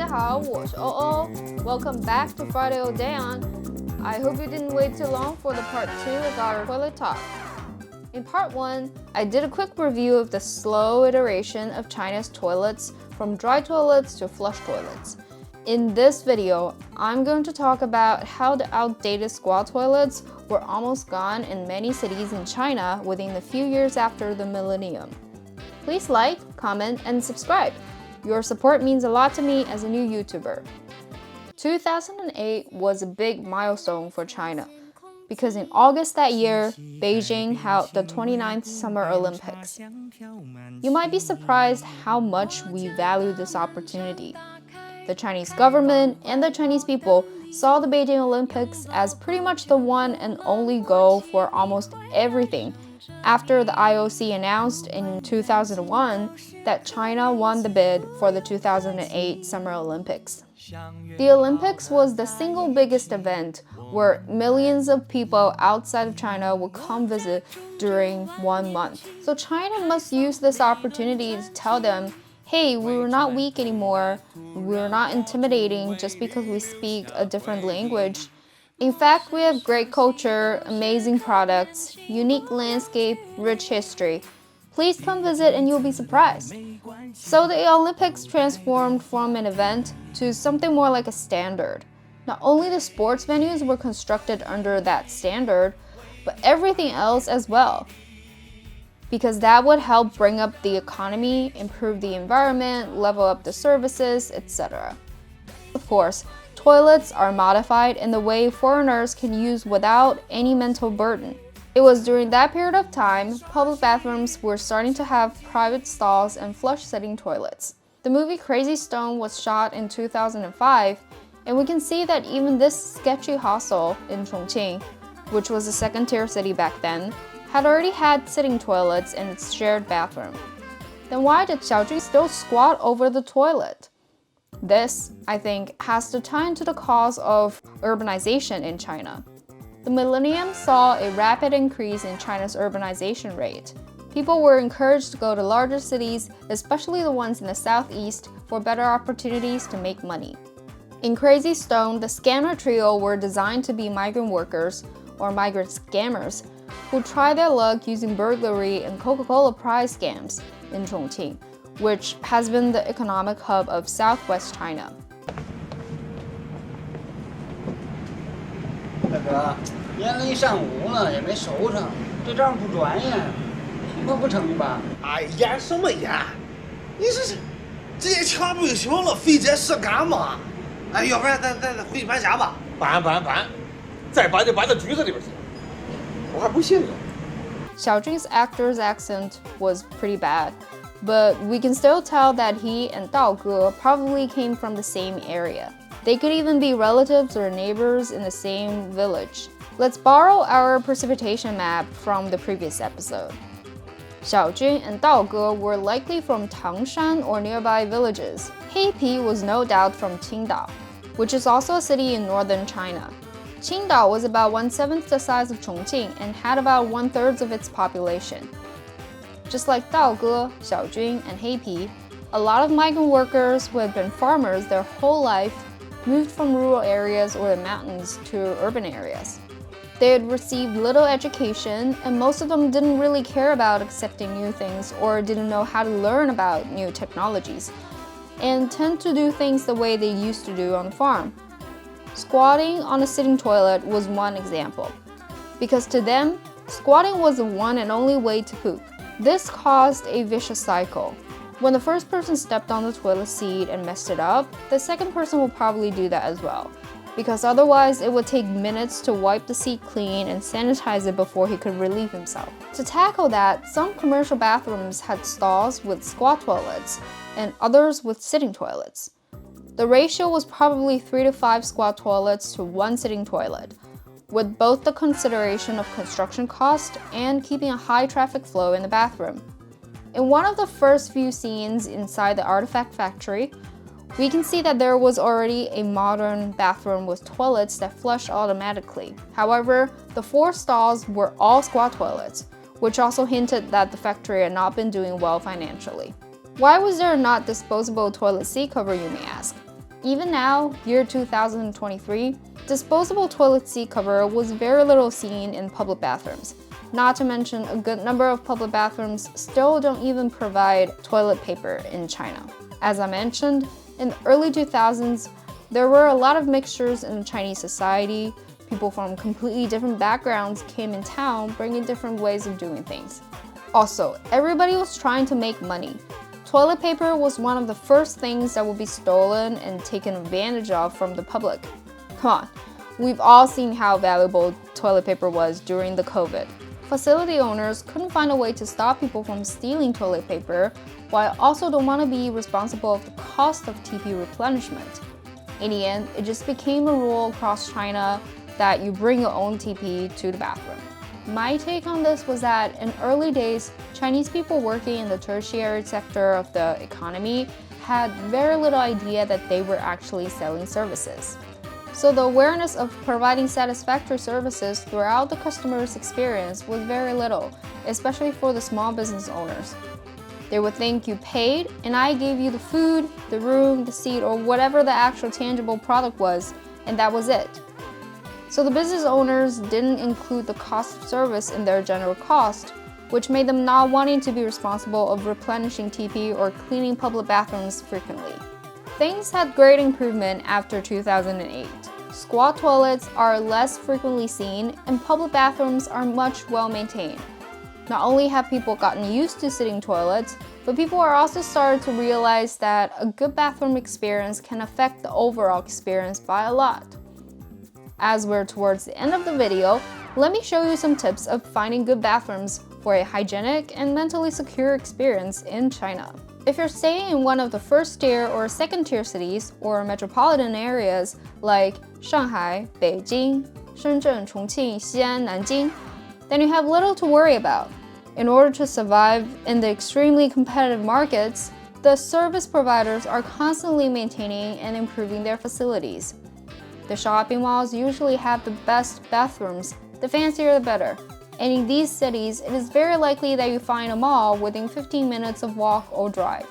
好，我是欧欧。Welcome back to Friday Odeon. I hope you didn't wait too long for the part 2 of our toilet talk. In part 1, I did a quick review of the slow iteration of China's toilets from dry toilets to flush toilets. In this video, I'm going to talk about how the outdated squat toilets were almost gone in many cities in China within the few years after the millennium. Please like, comment, and subscribe. Your support means a lot to me as a new YouTuber. 2008 was a big milestone for China because in August that year, Beijing held the 29th Summer Olympics. You might be surprised how much we value this opportunity. The Chinese government and the Chinese people saw the Beijing Olympics as pretty much the one and only goal for almost everything after the IOC announced in 2001 that China won the bid for the 2008 Summer Olympics. The Olympics was the single biggest event where millions of people outside of China would come visit during 1 month. So China must use this opportunity to tell them, hey, we were not weak anymore, we're not intimidating just because we speak a different language. In fact, we have great culture, amazing products, unique landscape, rich history. Please come visit and you'll be surprised. So the Olympics transformed from an event to something more like a standard. Not only the sports venues were constructed under that standard, but everything else as well, because that would help bring up the economy, improve the environment, level up the services, etc. Of course, toilets are modified in the way foreigners can use without any mental burden. It was during that period of time, public bathrooms were starting to have private stalls and flush-sitting toilets. The movie Crazy Stone was shot in 2005, and we can see that even this sketchy hostel in Chongqing, which was a second-tier city back then, had already had sitting toilets in its shared bathroom. Then why did Xiaojun still squat over the toilet? This, I think, has to tie into the cause of urbanization in China. The millennium saw a rapid increase in China's urbanization rate. People were encouraged to go to larger cities, especially the ones in the southeast, for better opportunities to make money. In Crazy Stone, the scanner trio were designed to be migrant workers, or migrant scammers, who try their luck using burglary and Coca-Cola prize scams in Chongqing, which has been the economic hub of southwest China. 大哥，腌了一上午了也没熟成，这账不转呀，恐怕不成吧？哎，腌什么腌？你这直接抢不就行了，费这事干嘛？哎，要不然咱回去搬家吧。搬，再搬就搬到局子里边去。 我还不信呢。 Xiaojun's actor's accent was pretty bad, but we can still tell that he and Dao Ge probably came from the same area. They could even be relatives or neighbors in the same village. Let's borrow our precipitation map from the previous episode. Xiaojun and Dao Ge were likely from Tangshan or nearby villages. Heipi was no doubt from Qingdao, which is also a city in northern China. Qingdao was about 1/7 the size of Chongqing and had about 1/3 of its population. Just like Dao Ge, Xiaojun, and Heipi, a lot of migrant workers who had been farmers their whole life moved from rural areas or the mountains to urban areas. They had received little education, and most of them didn't really care about accepting new things or didn't know how to learn about new technologies, and tend to do things the way they used to do on the farm. Squatting on a sitting toilet was one example, because to them, squatting was the one and only way to poop. This caused a vicious cycle. When the first person stepped on the toilet seat and messed it up, the second person will probably do that as well, because otherwise it would take minutes to wipe the seat clean and sanitize it before he could relieve himself. To tackle that, some commercial bathrooms had stalls with squat toilets and others with sitting toilets. The ratio was probably 3 to 5 squat toilets to 1 sitting toilet, with both the consideration of construction cost and keeping a high traffic flow in the bathroom. In one of the first few scenes inside the artifact factory, we can see that there was already a modern bathroom with toilets that flush automatically. However, the 4 stalls were all squat toilets, which also hinted that the factory had not been doing well financially. Why was there not disposable toilet seat cover, you may ask? Even now, year 2023, disposable toilet seat cover was very little seen in public bathrooms. Not to mention, a good number of public bathrooms still don't even provide toilet paper in China. As I mentioned, in the early 2000s, there were a lot of mixtures in Chinese society. People from completely different backgrounds came in town, bringing different ways of doing things. Also, everybody was trying to make money. Toilet paper was one of the first things that would be stolen and taken advantage of from the public. Come on, we've all seen how valuable toilet paper was during the COVID. Facility owners couldn't find a way to stop people from stealing toilet paper, while also don't want to be responsible of the cost of TP replenishment. In the end, it just became a rule across China that you bring your own TP to the bathroom. My take on this was that in early days, Chinese people working in the tertiary sector of the economy had very little idea that they were actually selling services. So the awareness of providing satisfactory services throughout the customer's experience was very little, especially for the small business owners. They would think you paid and I gave you the food, the room, the seat, or whatever the actual tangible product was, and that was it. So the business owners didn't include the cost of service in their general cost, which made them not wanting to be responsible of replenishing TP or cleaning public bathrooms frequently. Things had great improvement after 2008. Squat toilets are less frequently seen and public bathrooms are much well maintained. Not only have people gotten used to sitting toilets, but people are also starting to realize that a good bathroom experience can affect the overall experience by a lot. As we're towards the end of the video, let me show you some tips of finding good bathrooms for a hygienic and mentally secure experience in China. If you're staying in one of the first tier or second tier cities or metropolitan areas like Shanghai, Beijing, Shenzhen, Chongqing, Xi'an, Nanjing, then you have little to worry about. In order to survive in the extremely competitive markets, the service providers are constantly maintaining and improving their facilities. The shopping malls usually have the best bathrooms, the fancier the better. And in these cities, it is very likely that you find a mall within 15 minutes of walk or drive.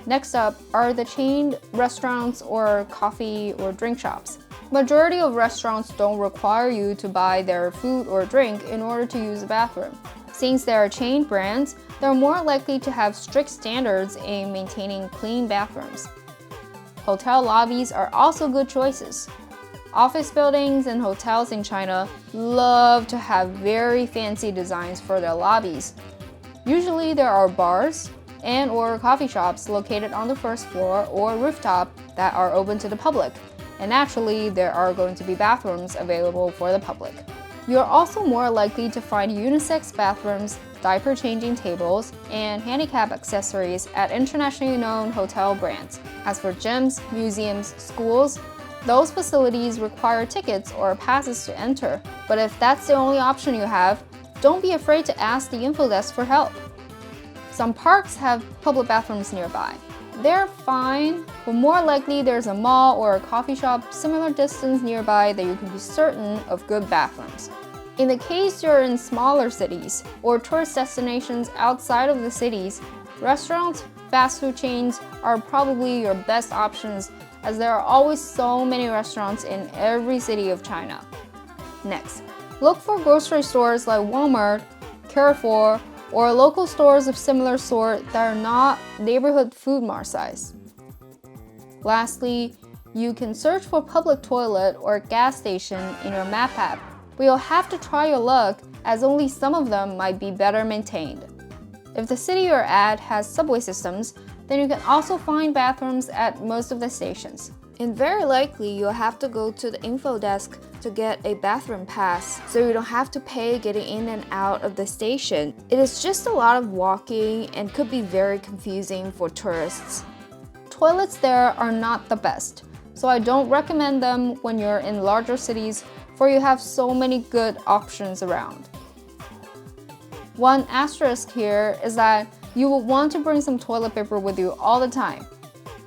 Next up are the chained restaurants or coffee or drink shops. Majority of restaurants don't require you to buy their food or drink in order to use the bathroom. Since they are chain brands, they're more likely to have strict standards in maintaining clean bathrooms. Hotel lobbies are also good choices. Office buildings and hotels in China love to have very fancy designs for their lobbies. Usually there are bars and/or coffee shops located on the first floor or rooftop that are open to the public, and naturally there are going to be bathrooms available for the public. You're also more likely to find unisex bathrooms, diaper changing tables, and handicap accessories at internationally known hotel brands. As for gyms, museums, schools, those facilities require tickets or passes to enter, but if that's the only option you have, don't be afraid to ask the info desk for help. Some parks have public bathrooms nearby. They're fine, but more likely there's a mall or a coffee shop similar distance nearby that you can be certain of good bathrooms. In the case you're in smaller cities or tourist destinations outside of the cities, restaurants, fast food chains are probably your best options, as there are always so many restaurants in every city of China. Next, look for grocery stores like Walmart, Carrefour, or local stores of similar sort that are not neighborhood food mart size. Lastly, you can search for public toilet or gas station in your map app, but you'll have to try your luck as only some of them might be better maintained. If the city you're at has subway systems, then you can also find bathrooms at most of the stations. And very likely you'll have to go to the info desk to get a bathroom pass, so you don't have to pay getting in and out of the station. It is just a lot of walking and could be very confusing for tourists. Toilets there are not the best, so I don't recommend them when you're in larger cities, for you have so many good options around. One asterisk here is that you will want to bring some toilet paper with you all the time.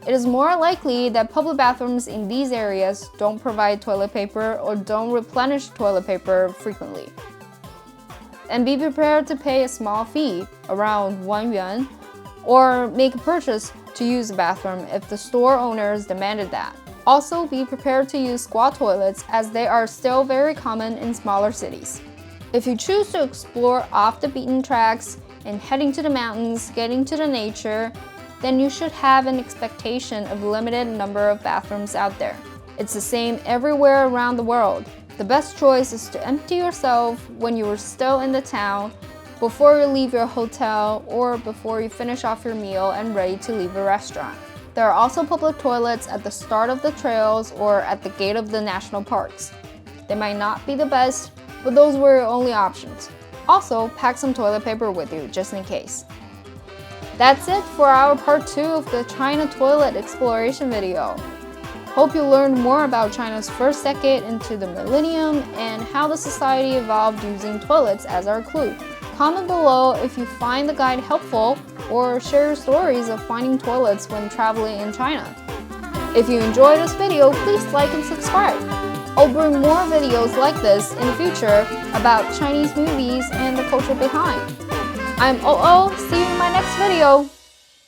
It is more likely that public bathrooms in these areas don't provide toilet paper or don't replenish toilet paper frequently. And be prepared to pay a small fee, around 1 yuan, or make a purchase to use the bathroom if the store owners demanded that. Also, be prepared to use squat toilets as they are still very common in smaller cities. If you choose to explore off the beaten tracks and heading to the mountains, getting to the nature, then you should have an expectation of limited number of bathrooms out there. It's the same everywhere around the world. The best choice is to empty yourself when you are still in the town, before you leave your hotel, or before you finish off your meal and ready to leave a restaurant. There are also public toilets at the start of the trails or at the gate of the national parks. They might not be the best, but those were your only options. Also, pack some toilet paper with you just in case. That's it for our part 2 of the China toilet exploration video. Hope you learned more about China's first decade into the millennium and how the society evolved using toilets as our clue. Comment below if you find the guide helpful or share your stories of finding toilets when traveling in China. If you enjoyed this video, please like and subscribe. I'll bring more videos like this in the future about Chinese movies and the culture behind. I'm Oo, see you in my next video!